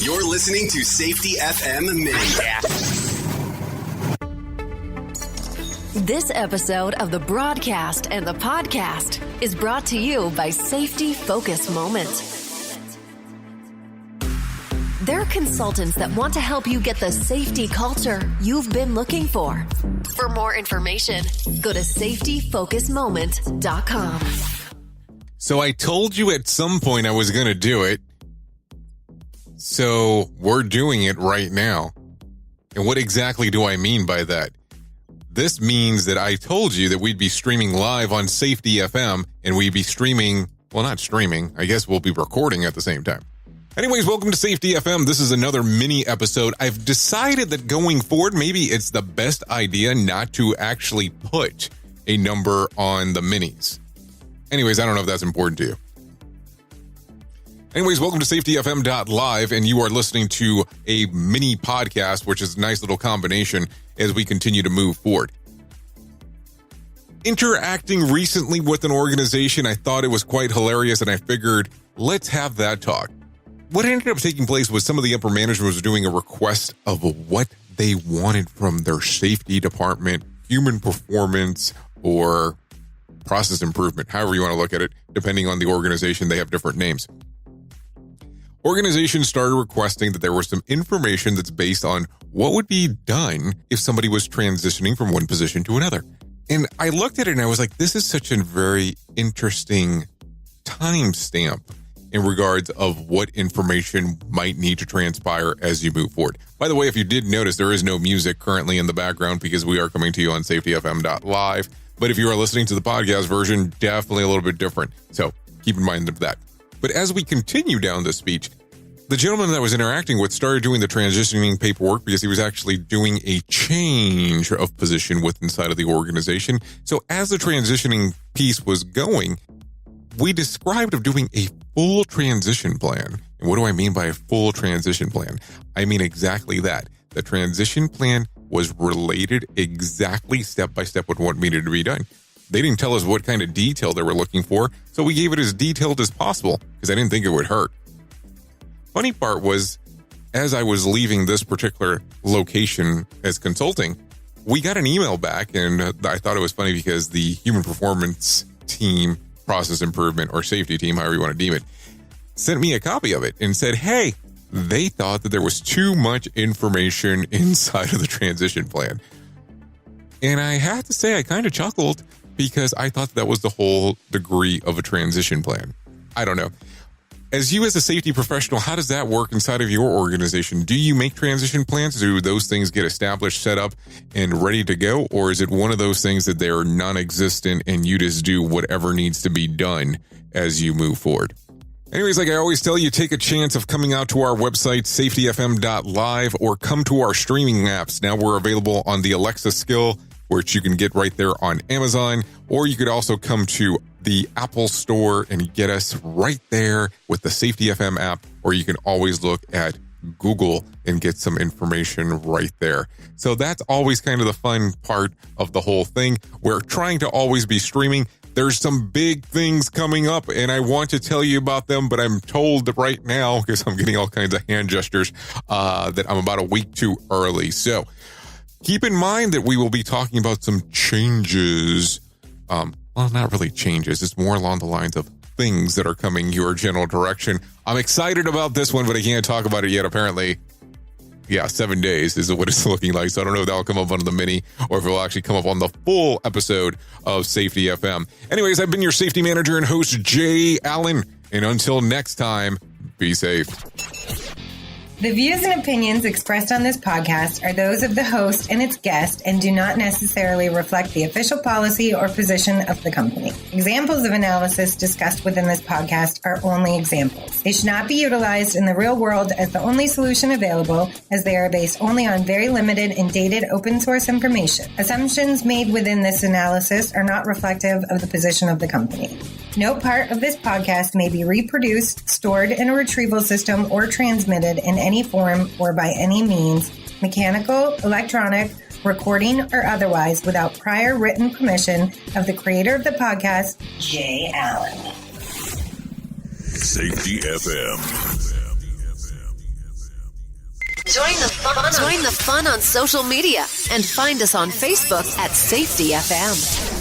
You're listening to Safety FM Mini. This episode of the broadcast and the podcast is brought to you by Safety Focus Moment. They're consultants that want to help you get the safety culture you've been looking for. For more information, go to safetyfocusmoment.com. So I told you at some point I was going to do it. So we're doing it right now. And what exactly do I mean by that? This means that I told you that we'd be streaming live on Safety FM, and we'd be streaming, well, not streaming, I guess we'll be recording at the same time. Anyways, welcome to Safety FM. This is another mini episode. I've decided that going forward, maybe it's the best idea not to actually put a number on the minis. Anyways, I don't know if that's important to you. Anyways, welcome to safetyfm.live, and you are listening to a mini podcast, which is a nice little combination as we continue to move forward. Interacting recently with an organization, I thought it was quite hilarious, and I figured, let's have that talk. What ended up taking place was some of the upper management was doing a request of what they wanted from their safety department, human performance, or process improvement, however you want to look at it, depending on the organization, they have different names. Organizations started requesting that there was some information that's based on what would be done if somebody was transitioning from one position to another. And I looked at it and I was like, this is such a very interesting timestamp in regards of what information might need to transpire as you move forward. By the way, if you did notice, there is no music currently in the background because we are coming to you on safetyfm.live. But if you are listening to the podcast version, definitely a little bit different. So keep in mind of that. But as we continue down this speech, the gentleman that I was interacting with started doing the transitioning paperwork because he was actually doing a change of position with inside of the organization. So as the transitioning piece was going, we described of doing a full transition plan. And what do I mean by a full transition plan? I mean exactly that. The transition plan was related exactly step by step with what needed to be done. They didn't tell us what kind of detail they were looking for, so we gave it as detailed as possible because I didn't think it would hurt. Funny part was, as I was leaving this particular location as consulting, we got an email back, and I thought it was funny because the human performance team, process improvement, or safety team, however you want to deem it, sent me a copy of it and said, hey, they thought that there was too much information inside of the transition plan. And I have to say, I kind of chuckled because I thought that was the whole degree of a transition plan. I don't know. As you as a safety professional, how does that work inside of your organization? Do you make transition plans? Do those things get established, set up, and ready to go? Or is it one of those things that they're non-existent and you just do whatever needs to be done as you move forward? Anyways, like I always tell you, take a chance of coming out to our website, safetyfm.live, or come to our streaming apps. Now we're available on the Alexa skill, which you can get right there on Amazon, or you could also come to the Apple Store and get us right there with the Safety FM app, or you can always look at Google and get some information right there. So that's always kind of the fun part of the whole thing. We're trying to always be streaming. There's some big things coming up, and I want to tell you about them, but I'm told that right now, because I'm getting all kinds of hand gestures, that I'm about a week too early. So keep in mind that we will be talking about some changes. Well, not really changes. It's more along the lines of things that are coming your general direction. I'm excited about this one, but I can't talk about it yet, apparently. Yeah, 7 days is what it's looking like. So I don't know if that'll come up on the mini or if it will actually come up on the full episode of Safety FM. Anyways, I've been your safety manager and host, Jay Allen. And until next time, be safe. The views and opinions expressed on this podcast are those of the host and its guest and do not necessarily reflect the official policy or position of the company. Examples of analysis discussed within this podcast are only examples. They should not be utilized in the real world as the only solution available, as they are based only on very limited and dated open source information. Assumptions made within this analysis are not reflective of the position of the company. No part of this podcast may be reproduced, stored in a retrieval system, or transmitted in any form or by any means, mechanical, electronic, recording, or otherwise, without prior written permission of the creator of the podcast, Jay Allen. Safety FM. Join the fun on social media and find us on Facebook at Safety FM.